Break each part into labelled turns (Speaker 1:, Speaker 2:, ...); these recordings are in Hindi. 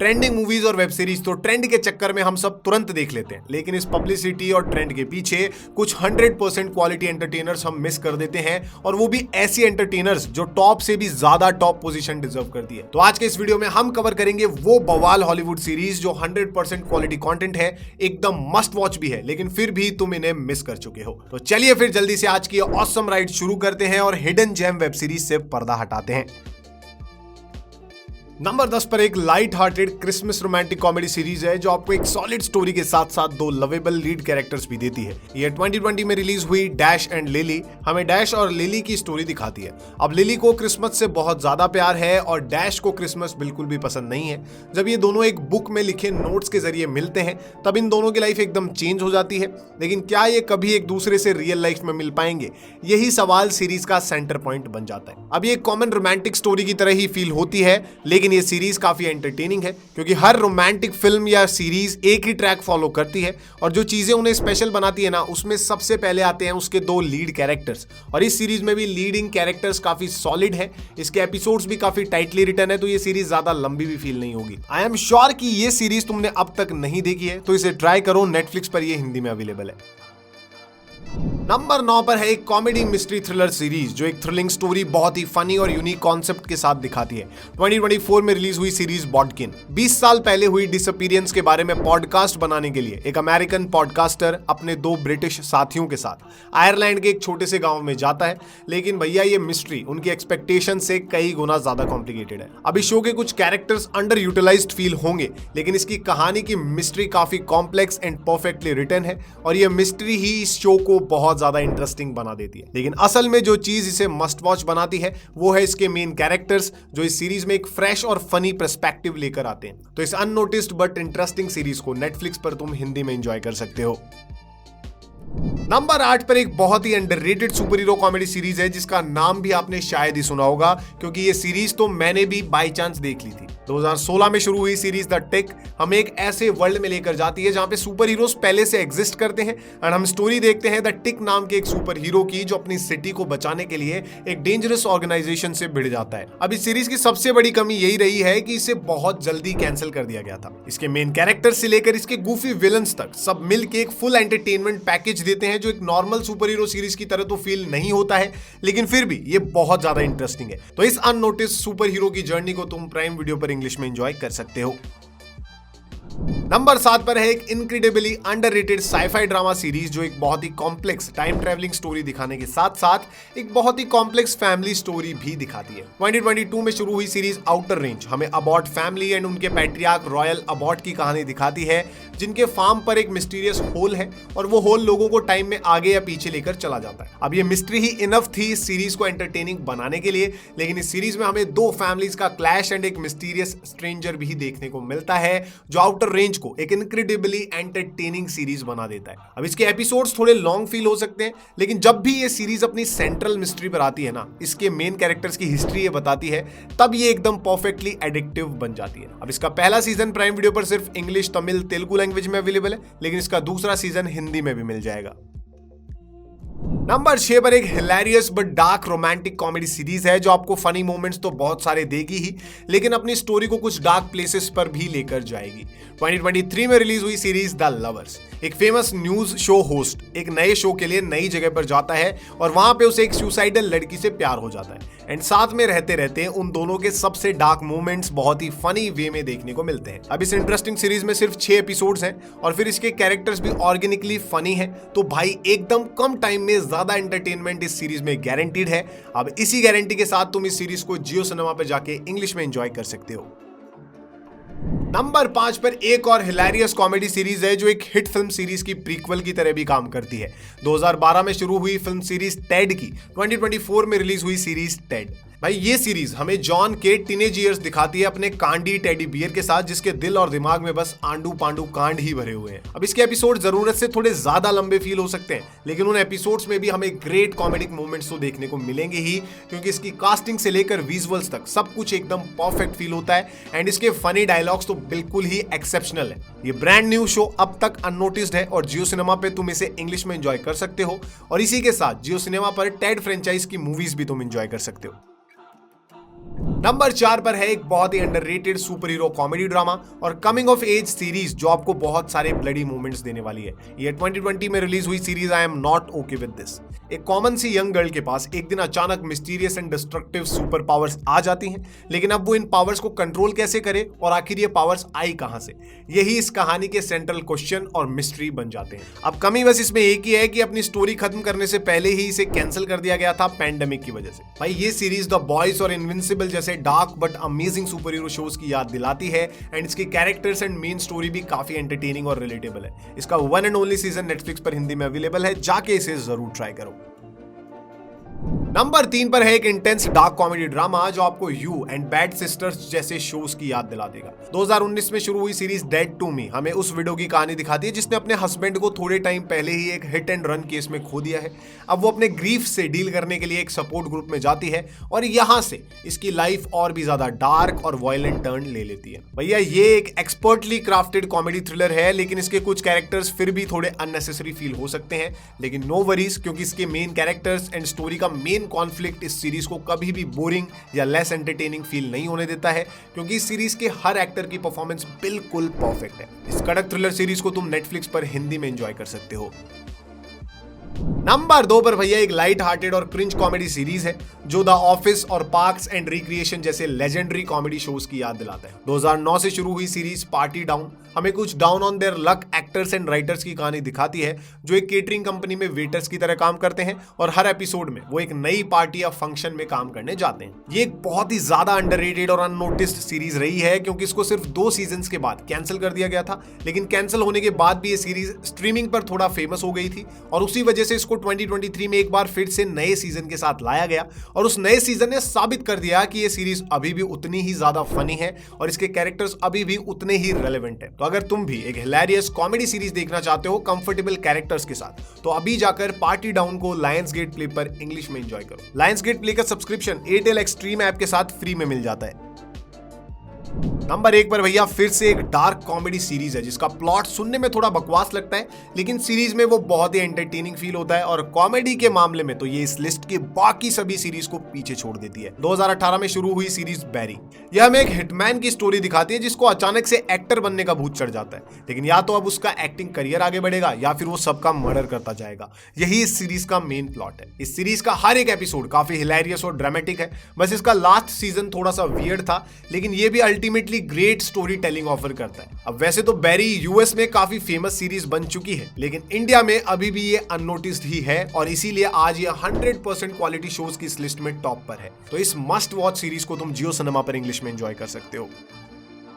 Speaker 1: ट्रेंडिंग मूवीज और वेब सीरीज तो ट्रेंड के चक्कर में हम सब तुरंत देख लेते हैं, लेकिन इस पब्लिसिटी और ट्रेंड के पीछे कुछ 100% क्वालिटी एंटरटेनर्स हम मिस कर देते हैं, और वो भी ऐसी एंटरटेनर्स जो टॉप से भी ज्यादा टॉप पोजीशन डिजर्व करती है। तो आज के इस वीडियो में हम कवर करेंगे वो बवाल हॉलीवुड सीरीज जो 100% क्वालिटी कंटेंट है, एकदम मस्ट वॉच भी है, लेकिन फिर भी तुम इन्हें मिस कर चुके हो। तो चलिए फिर जल्दी से आज की ऑसम राइड शुरू करते हैं और हिडन जेम वेब सीरीज से पर्दा हटाते हैं। नंबर 10 पर एक light hearted Christmas romantic comedy series है जो आपको एक सॉलिड स्टोरी के साथ साथ दो लवेबल लीड कैरेक्टर्स भी देती है। ये 2020 में रिलीज हुई डैश एंड लिली हमें डैश और लिली की स्टोरी दिखाती है। अब लिली को क्रिसमस से बहुत ज्यादा प्यार है और डैश को क्रिसमस बिल्कुल भी पसंद नहीं है। जब ये दोनों एक बुक में लिखे नोट्स के जरिए मिलते हैं तब इन दोनों की लाइफ एकदम चेंज हो जाती है, लेकिन क्या ये कभी एक दूसरे से रियल लाइफ में मिल पाएंगे, यही सवाल सीरीज का सेंटर पॉइंट बन जाता है। अब ये एक कॉमन रोमांटिक स्टोरी की तरह ही फील होती है, लेकिन ये सीरीज काफी एंटरटेनिंग है क्योंकि हर रोमांटिक फिल्म या सीरीज एक ही ट्रैक फॉलो करती है, और जो चीजें उन्हें स्पेशल बनाती है ना, उसमें सबसे पहले आते हैं उसके दो लीड कैरेक्टर्स। और इस सीरीज में भी लीडिंग कैरेक्टर्स काफी सॉलिड है, इसके एपिसोड्स भी काफी टाइटली रिटन है, तो ये सीरीज ज्यादा लंबी भी फील नहीं होगी। आई एम श्योर कि ये सीरीज तुमने अब तक नहीं देखी है तो इसे ट्राई करो, नेटफ्लिक्स पर ये हिंदी में अवेलेबल है। नंबर 9 पर है एक कॉमेडी मिस्ट्री थ्रिलर सीरीज जो एक थ्रिलिंग स्टोरी बहुत ही फनी और यूनिक कॉन्सेप्ट के साथ दिखाती है। 2024 में रिलीज हुई सीरीज बॉडकिन 20 साल पहले हुई डिसअपीयरेंस के बारे में पॉडकास्ट बनाने के लिए एक अमेरिकन पॉडकास्टर अपने दो ब्रिटिश साथियों के साथ आयरलैंड के एक छोटे से गांव में जाता है, लेकिन भैया ये मिस्ट्री उनकी एक्सपेक्टेशन से कई गुना ज्यादा कॉम्प्लिकेटेड है। अब इस शो के कुछ कैरेक्टर्स अंडर यूटिलाइज्ड फील होंगे, लेकिन इसकी कहानी की मिस्ट्री काफी कॉम्प्लेक्स एंड परफेक्टली रिटन है, और ये मिस्ट्री ही इस शो को बहुत ज्यादा इंटरेस्टिंग बना देती है। लेकिन असल में जो चीज इसे मस्ट वॉच बनाती है वो है इसके मेन कैरेक्टर्स, जो इस सीरीज में एक फ्रेश और फनी पर्सपेक्टिव लेकर आते हैं। तो इस अननोटिस्ड बट इंटरेस्टिंग सीरीज को नेटफ्लिक्स पर तुम हिंदी में एंजॉय कर सकते हो। नंबर 8 पर एक बहुत ही underrated super hero comedy series है जिसका नाम भी आपने शायद ही सुना होगा, क्योंकि ये सीरीज तो मैंने भी बाय चांस देख ली थी। 2016 में शुरू हुई सीरीज द टिक हमें एक ऐसे वर्ल्ड में लेकर जाती है जहां पे सुपर हीरोज पहले से एग्जिस्ट करते हैं, और हम स्टोरी देखते हैं द टिक नाम के एक सुपर हीरो की जो अपनी सिटी को बचाने के लिए एक डेंजरस ऑर्गेनाइजेशन से भिड़ जाता है। अब इस सीरीज की सबसे बड़ी कमी यही रही है कि इसे बहुत जल्दी कैंसिल कर दिया गया था। इसके मेन कैरेक्टर से लेकर इसके गूफी विलन्स तक सब मिलकर एक फुल एंटरटेनमेंट पैकेज देते हैं जो एक नॉर्मल सुपर हीरो सीरीज की तरह तो फील नहीं होता है, लेकिन फिर भी ये बहुत ज्यादा इंटरेस्टिंग है। तो इस अननोटिस्ड सुपर हीरो की जर्नी को तुम प्राइम वीडियो पर इंग्लिश में एंजॉय कर सकते हो। नंबर 7 पर है एक incredibly underrated sci-fi drama series जो एक बहुत ही कॉम्प्लेक्स टाइम ट्रैवलिंग स्टोरी दिखाने के साथ साथ एक बहुत ही कॉम्प्लेक्स फैमिली स्टोरी भी दिखाती है। 2022 में शुरू हुई सीरीज आउटर रेंज हमें अबॉट फैमिली एंड उनके पैट्रियार्क रॉयल अबॉट की कहानी दिखाती है, जिनके फार्म पर एक मिस्टीरियस होल है और वो होल लोगों को टाइम में आगे या पीछे लेकर चला जाता है। अब ये मिस्ट्री ही इनफ थी इस सीरीज को एंटरटेनिंग बनाने के लिए, लेकिन इस सीरीज में हमें दो फैमिलीज का क्लैश एंड एक मिस्टीरियस स्ट्रेंजर भी देखने को मिलता है जो आउटर रेंज को एक इनक्रेडिबली एंटरटेनिंग सीरीज बना देता है। अब इसके एपिसोड्स थोड़े लॉन्ग फील हो सकते हैं, लेकिन जब भी ये सीरीज अपनी सेंट्रल मिस्ट्री पर आती है ना, इसके मेन कैरेक्टर्स की हिस्ट्री ये बताती है, तब ये एकदम परफेक्टली एडिक्टिव बन जाती है। अब इसका पहला सीजन प्राइम वीडियो पर सिर्फ इंग्लिश, तमिल, तेलुगु लैंग्वेज में अवेलेबल है, लेकिन इसका दूसरा सीजन हिंदी में भी मिल जाएगा। नंबर 6 पर एक hilarious but dark romantic comedy series है जो आपको फनी मोमेंट्स तो बहुत सारे देगी ही, लेकिन अपनी स्टोरी को कुछ डार्क प्लेसेस पर भी लेकर जाएगी। 2023 में रिलीज हुई सीरीज द लवर्स एक फेमस न्यूज शो होस्ट एक नए शो के लिए नई जगह पर जाता है और वहां पे उसे एक सुसाइडल लड़की से प्यार हो जाता है, एंड साथ में रहते रहते उन दोनों के सबसे डार्क मोमेंट्स बहुत ही फनी वे में देखने को मिलते हैं। अब इस इंटरेस्टिंग सीरीज में सिर्फ 6 एपिसोड्स हैं और फिर इसके कैरेक्टर्स भी ऑर्गेनिकली फनी है, तो भाई एकदम कम टाइम में ज्यादा एंटरटेनमेंट इस सीरीज में गारंटीड है। अब इसी गारंटी के साथ तुम इस सीरीज को जियो सिनेमा पर जाके इंग्लिश में एंजॉय कर सकते हो। नंबर 5 पर एक और हिलेरियस कॉमेडी सीरीज है जो एक हिट फिल्म सीरीज की प्रीक्वल की तरह भी काम करती है। 2012 में शुरू हुई फिल्म सीरीज टेड की 2024 में रिलीज हुई सीरीज टेड। भाई ये सीरीज हमें जॉन के टीनेज ईयर्स दिखाती है अपने कांडी टेडी बियर के साथ, जिसके दिल और दिमाग में बस आंडू पांडू कांड ही भरे हुए हैं। अब इसके एपिसोड जरूरत से थोड़े ज्यादा लंबे फील हो सकते हैं, लेकिन उन एपिसोड्स में भी हमें ग्रेट कॉमेडिक मोमेंट्स तो देखने को मिलेंगे ही, क्योंकि इसकी कास्टिंग से लेकर विजुअल्स तक सब कुछ एकदम परफेक्ट फील होता है, एंड इसके फनी डायलॉग्स तो बिल्कुल ही एक्सेप्शनल है। ये ब्रांड न्यू शो अब तक अननोटिस्ड है और जियो सिनेमा पे तुम इसे इंग्लिश में एंजॉय कर सकते हो, और इसी के साथ जियो सिनेमा पर टेड फ्रेंचाइज की मूवीज भी तुम एंजॉय कर सकते हो। नंबर 4 पर है एक बहुत ही underrated super hero comedy drama और कमिंग ऑफ एज सीरीज जो आपको बहुत सारे ब्लडी मोमेंट्स देने वाली है। ये 2020 में रिलीज हुई series I am not okay with this. एक कॉमन सी यंग गर्ल के पास एक दिन अचानक mysterious and destructive super powers आ जाती हैं, लेकिन अब वो इन पावर्स को कंट्रोल कैसे करे और आखिर ये पावर्स आई कहां से, यही इस कहानी के सेंट्रल क्वेश्चन और मिस्ट्री बन जाते हैं। अब कमी बस इसमें एक ही है कि अपनी स्टोरी खत्म करने से पहले ही इसे कैंसिल कर दिया गया था पैंडेमिक की वजह से। भाई ये सीरीज द बॉयज और इनविंसिबल जैसे dark but amazing super hero shows की याद दिलाती है एंड इसकी कैरेक्टर्स एंड मेन स्टोरी भी काफी एंटरटेनिंग और रिलेटेबल है। इसका one and only season Netflix पर हिंदी में अवेलेबल है, जाके इसे जरूर ट्राई करो। नंबर 3 पर है एक इंटेंस डार्क कॉमेडी ड्रामा जो आपको यू एंड बैड सिस्टर्स जैसे शोज की याद दिला देगा। 2019 में शुरू हुई सीरीज डेड टू मी हमें उस विडो की कहानी दिखाती है जिसने अपने हस्बैंड को थोड़े टाइम पहले ही एक हिट एंड रन केस में खो दिया है। अब वो अपने ग्रीफ से डील करने के लिए एक सपोर्ट ग्रुप में जाती है और यहां से इसकी लाइफ और भी ज्यादा डार्क और वायलेंट टर्न ले लेती है। भैया ये एक एक्सपर्टली क्राफ्टेड कॉमेडी थ्रिलर है, लेकिन इसके कुछ कैरेक्टर्स फिर भी थोड़े अननेसेसरी फील हो सकते हैं, लेकिन नो वरीज क्योंकि इसके मेन कैरेक्टर्स एंड स्टोरी का मेन कॉन्फ्लिक्ट इस सीरीज को कभी भी बोरिंग या लेस एंटरटेनिंग फील नहीं होने देता है, क्योंकि इस सीरीज के हर एक्टर की परफॉर्मेंस बिल्कुल परफेक्ट है। इस कड़क थ्रिलर सीरीज को तुम नेटफ्लिक्स पर हिंदी में एंजॉय कर सकते हो। नंबर 2 पर भैया एक लाइट हार्टेड और क्रिंज कॉमेडी सीरीज है जो द ऑफिस और पार्क्स एंड रिक्रिएशन जैसे लेजेंडरी कॉमेडी शोज की याद दिलाता है। 2009 से शुरू हुई सीरीज पार्टी डाउन हमें कुछ down on their luck actors and writers की कहानी दिखाती है जो एक केटरिंग कंपनी में वेटर्स की तरह काम करते हैं और हर एपिसोड में वो एक नई पार्टी या फंक्शन में काम करने जाते हैं। ये एक बहुत ही ज्यादा अंडररेटेड और अननोटिस्ड सीरीज रही है क्योंकि इसको सिर्फ 2 सीजन के बाद कैंसिल कर दिया गया था, लेकिन कैंसिल होने के बाद भी ये सीरीज स्ट्रीमिंग पर थोड़ा फेमस हो गई थी और उसी वजह से इसको 2023 में एक बार फिर से नए सीजन के साथ लाया गया और उस नए सीजन ने साबित कर दिया कि ये सीरीज अभी भी उतनी ही ज्यादा फनी है और इसके कैरेक्टर्स अभी भी उतने ही रेलेवेंट है। तो अगर तुम भी एक हिलेरियस कॉमेडी सीरीज देखना चाहते हो कंफर्टेबल कैरेक्टर्स के साथ, तो अभी जाकर पार्टी डाउन को लायंस गेट प्ले पर इंग्लिश में एंजॉय करो। लायंस गेट प्ले का सब्सक्रिप्शन एयरटेल एक्सट्रीम ऐप के साथ फ्री में मिल जाता है। नंबर 1 पर भैया फिर से एक डार्क कॉमेडी सीरीज है जिसका प्लॉट सुनने में थोड़ा बकवास लगता है, लेकिन सीरीज में वो बहुत ही एंटरटेनिंग फील होता है और कॉमेडी के मामले में तो ये इस लिस्ट के बाकी सभी सीरीज को पीछे छोड़ देती है। 2018 में शुरू हुई सीरीज बैरी, यह हमें एक हिटमैन की स्टोरी दिखाती है जिसको अचानक से एक्टर बनने का भूत चढ़ जाता है, लेकिन या तो अब उसका एक्टिंग करियर आगे बढ़ेगा या फिर वो सबका मर्डर करता जाएगा। यही इस सीरीज का मेन प्लॉट है। इस सीरीज का हर एक एपिसोड काफी हिलेरियस और ड्रामेटिक है, बस इसका लास्ट सीजन थोड़ा सा वियर्ड था, लेकिन ये भी ultimately great story telling offer करता है। अब वैसे तो बैरी यूएस में काफी फेमस सीरीज बन चुकी है, लेकिन इंडिया में अभी भी ये अननोटिस्ड ही है और इसीलिए आज ये 100% क्वालिटी शोज की इस लिस्ट में टॉप पर है। तो इस मस्ट वॉच सीरीज को तुम जियो सिनेमा पर इंग्लिश में एंजॉय कर सकते हो।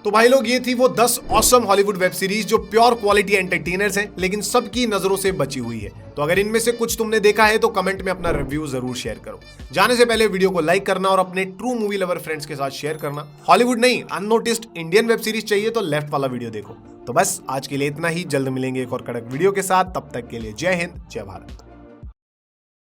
Speaker 1: तो भाई लोग ये थी वो 10 ऑसम हॉलीवुड वेब सीरीज जो प्योर क्वालिटी एंटरटेनर्स हैं, लेकिन सबकी नजरों से बची हुई है। तो अगर इनमें से कुछ तुमने देखा है तो कमेंट में अपना रिव्यू जरूर शेयर करो। जाने से पहले वीडियो को लाइक करना और अपने ट्रू मूवी लवर फ्रेंड्स के साथ शेयर करना। हॉलीवुड नहीं, अननोटिस्ड इंडियन वेब सीरीज चाहिए तो लेफ्ट वाला वीडियो देखो। तो बस आज के लिए इतना ही, जल्द मिलेंगे एक और कड़क वीडियो के साथ। तब तक के लिए जय हिंद, जय भारत।